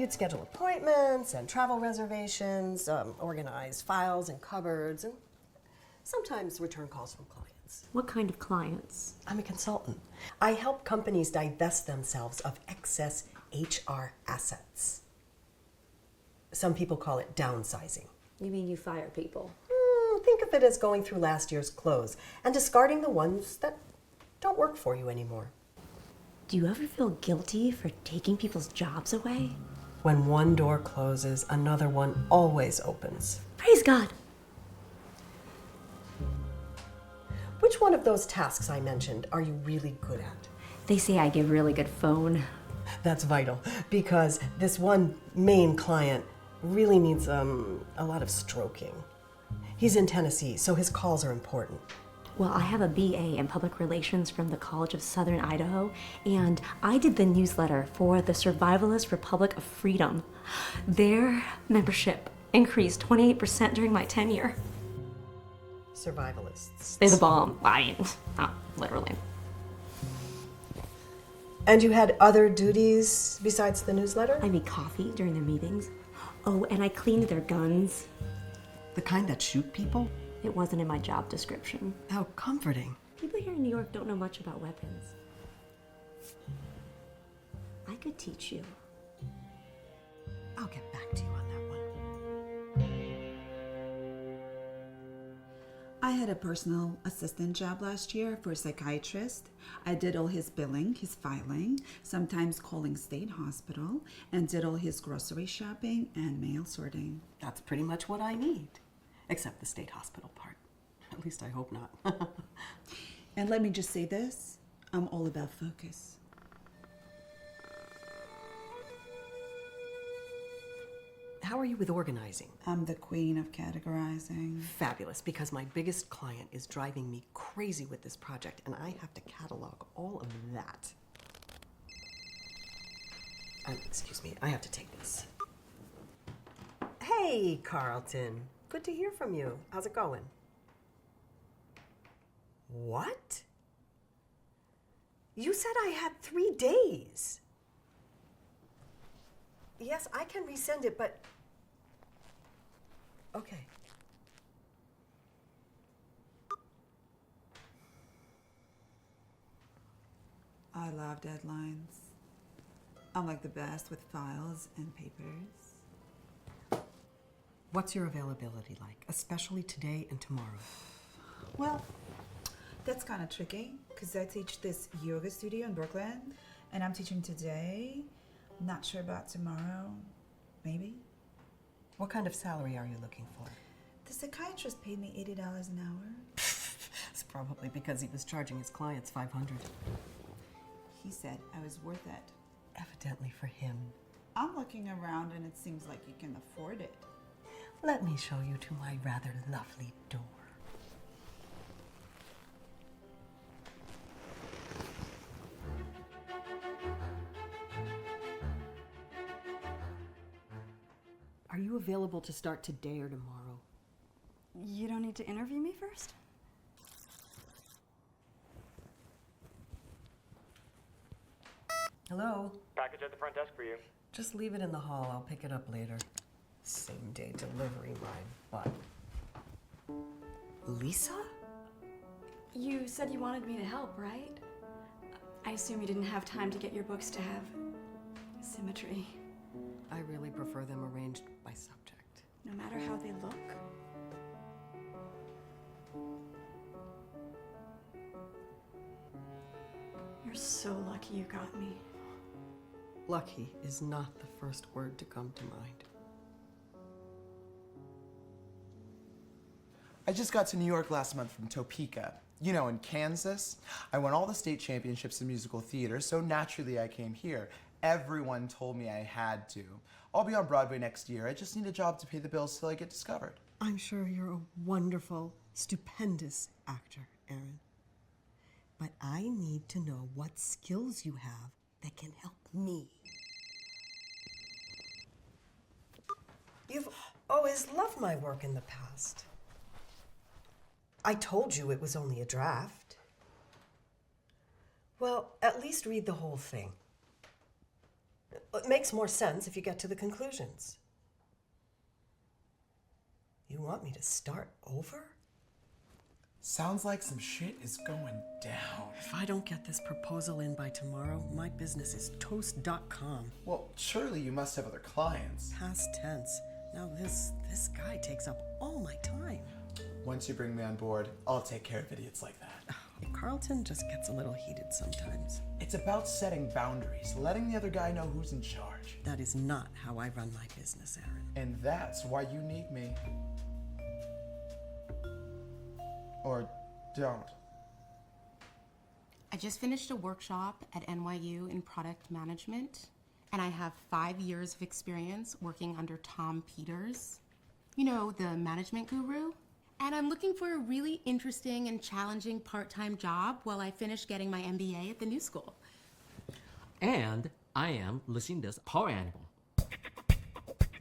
You'd schedule appointments and travel reservations, organize files and cupboards, and sometimes return calls from clients. What kind of clients? I'm a consultant. I help companies divest themselves of excess HR assets. Some people call it downsizing. You mean you fire people? Think of it as going through last year's clothes and discarding the ones that don't work for you anymore. Do you ever feel guilty for taking people's jobs away? When one door closes, another one always opens. Praise God! Which one of those tasks I mentioned are you really good at? They say I give really good phone. That's vital, because this one main client really needs a lot of stroking. He's in Tennessee, so his calls are important. Well, I have a BA in public relations from the College of Southern Idaho, and I did the newsletter for the Survivalist Republic of Freedom. Their membership increased 28% during my tenure. Survivalists. They're the bomb. Not literally. And you had other duties besides the newsletter? I made coffee during their meetings. Oh, and I cleaned their guns. The kind that shoot people? It wasn't in my job description. How comforting. People here in New York don't know much about weapons. I could teach you. I'll get back to you on that one. I had a personal assistant job last year for a psychiatrist. I did all his billing, his filing, sometimes calling state hospital, and did all his grocery shopping and mail sorting. That's pretty much what I need, except the state hospital part. At least I hope not. And let me just say this, I'm all about focus. How are you with organizing? I'm the queen of categorizing. Fabulous, because my biggest client is driving me crazy with this project, and I have to catalog all of that. Excuse me, I have to take this. Hey, Carlton. Good to hear from you. How's it going? What? You said I had 3 days. Yes, I can resend it, but... Okay. I love deadlines. I'm like the best with files and papers. What's your availability like, especially today and tomorrow? Well, that's kind of tricky because I teach this yoga studio in Brooklyn and I'm teaching today. Not sure about tomorrow. Maybe. What kind of salary are you looking for? The psychiatrist paid me $80 an hour. It's probably because he was charging his clients $500. He said I was worth it. Evidently for him. I'm looking around and it seems like you can afford it. Let me show you to my rather lovely door. Are you available to start today or tomorrow? You don't need to interview me first? Hello? Package at the front desk for you. Just leave it in the hall. I'll pick it up later. Same day delivery, my butt. Lisa? You said you wanted me to help, right? I assume you didn't have time to get your books to have symmetry. I really prefer them arranged by subject. No matter how they look? You're so lucky you got me. Lucky is not the first word to come to mind. I just got to New York last month from Topeka. You know, in Kansas. I won all the state championships in musical theater, so naturally I came here. Everyone told me I had to. I'll be on Broadway next year. I just need a job to pay the bills till I get discovered. I'm sure you're a wonderful, stupendous actor, Aaron. But I need to know what skills you have that can help me. You've always loved my work in the past. I told you it was only a draft. Well, at least read the whole thing. It makes more sense if you get to the conclusions. You want me to start over? Sounds like some shit is going down. If I don't get this proposal in by tomorrow, my business is toast.com. Well, surely you must have other clients. Past tense. Now this guy takes up all my time. Once you bring me on board, I'll take care of idiots like that. Carlton just gets a little heated sometimes. It's about setting boundaries, letting the other guy know who's in charge. That is not how I run my business, Aaron. And that's why you need me. Or don't. I just finished a workshop at NYU in product management, and I have 5 years of experience working under Tom Peters, you know, the management guru. And I'm looking for a really interesting and challenging part-time job while I finish getting my MBA at the New School. And I am Lucinda's power animal.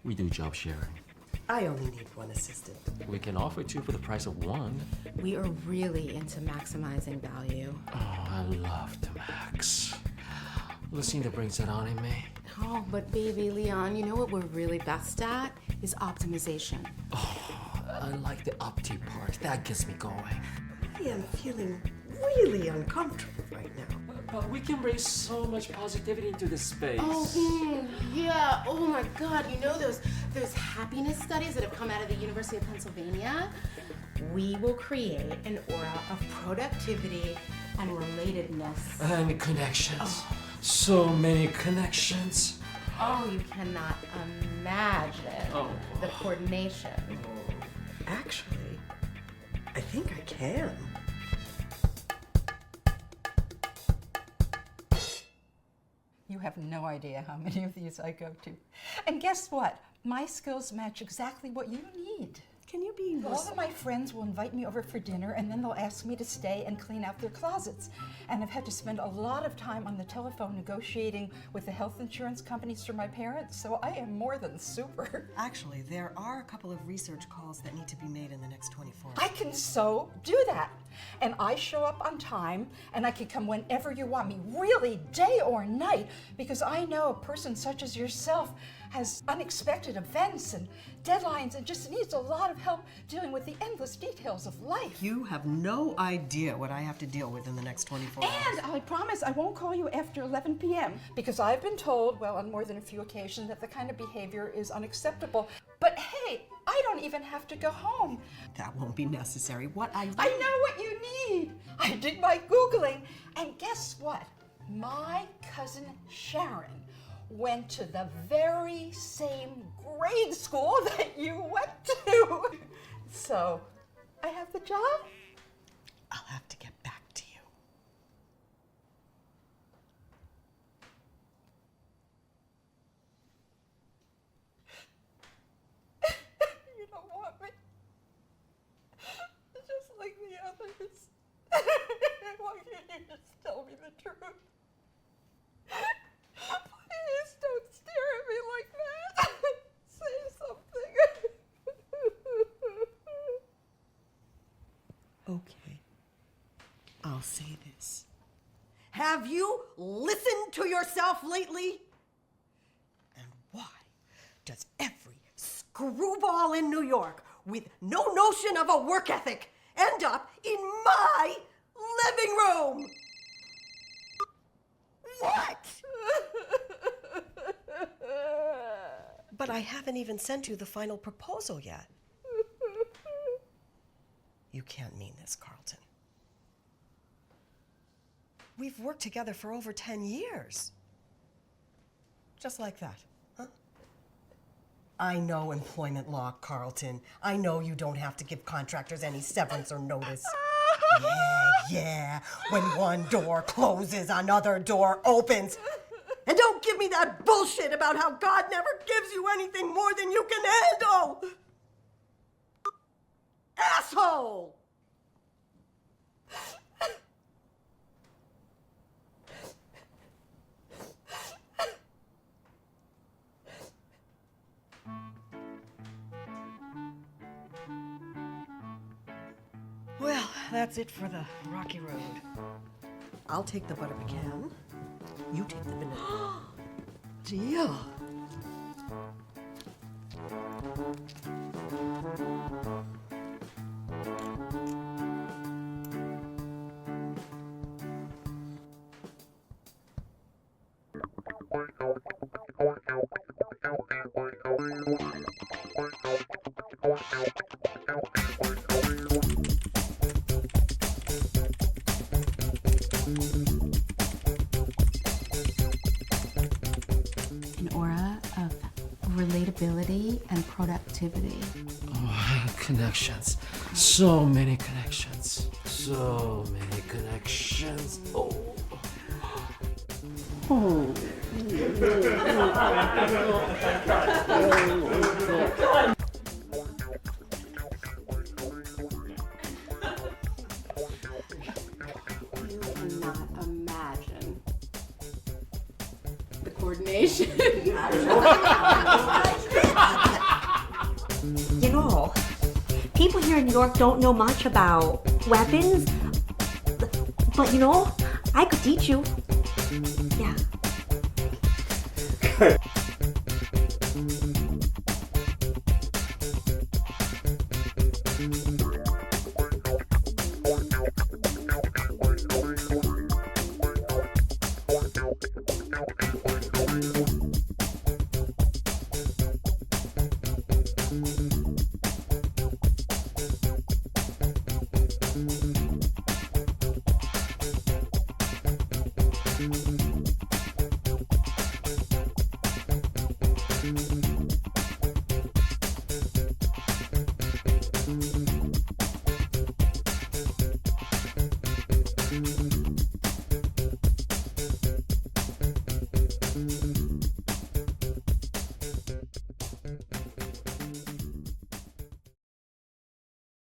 We do job sharing. I only need one assistant. We can offer two for the price of one. We are really into maximizing value. Oh, I love to max. Lucinda brings that on in me. Oh, but baby, Leon, you know what we're really best at? Is optimization. I like the opti part. That gets me going. I am feeling really uncomfortable right now. But we can bring so much positivity into this space. Yeah. Oh my God. You know those happiness studies that have come out of the University of Pennsylvania? We will create an aura of productivity and relatedness. And connections. So many connections. Oh, you cannot imagine the coordination. Actually, I think I can. You have no idea how many of these I go to. And guess what? My skills match exactly what you need. Can you be more... All of my friends will invite me over for dinner, and then they'll ask me to stay and clean out their closets. And I've had to spend a lot of time on the telephone negotiating with the health insurance companies for my parents, so I am more than super. Actually, there are a couple of research calls that need to be made in the next 24 hours. I can so do that. And I show up on time, and I can come whenever you want me, really, day or night, because I know a person such as yourself has unexpected events and deadlines and just needs a lot of help dealing with the endless details of life. You have no idea what I have to deal with in the next 24 hours. And I promise I won't call you after 11 p.m. because I've been told, well, on more than a few occasions, that the kind of behavior is unacceptable. But hey, I don't even have to go home. That won't be necessary. I know what you need. I did my Googling, and guess what? My cousin Sharon went to the very same grade school that you went to. So, I have the job. I'll have to get back to you. You don't want me. Just like the others. Why can't you just tell me the truth? Please don't stare at me like that. Say something. Okay. I'll say this. Have you listened to yourself lately? And why does every screwball in New York with no notion of a work ethic end up in my living room? What? But I haven't even sent you the final proposal yet. You can't mean this, Carlton. We've worked together for over 10 years. Just like that, huh? I know employment law, Carlton. I know you don't have to give contractors any severance or notice. Yeah. When one door closes, another door opens. And don't give me that bullshit about how God never gives you anything more than you can handle. Asshole! Well, that's it for the rocky road. I'll take the butter pecan. You take the vanilla. deal. An aura of relatability and productivity. Connections. So many connections. So many connections. Oh. You cannot imagine the coordination. You know, people here in New York don't know much about weapons, but you know, I could teach you. Yeah.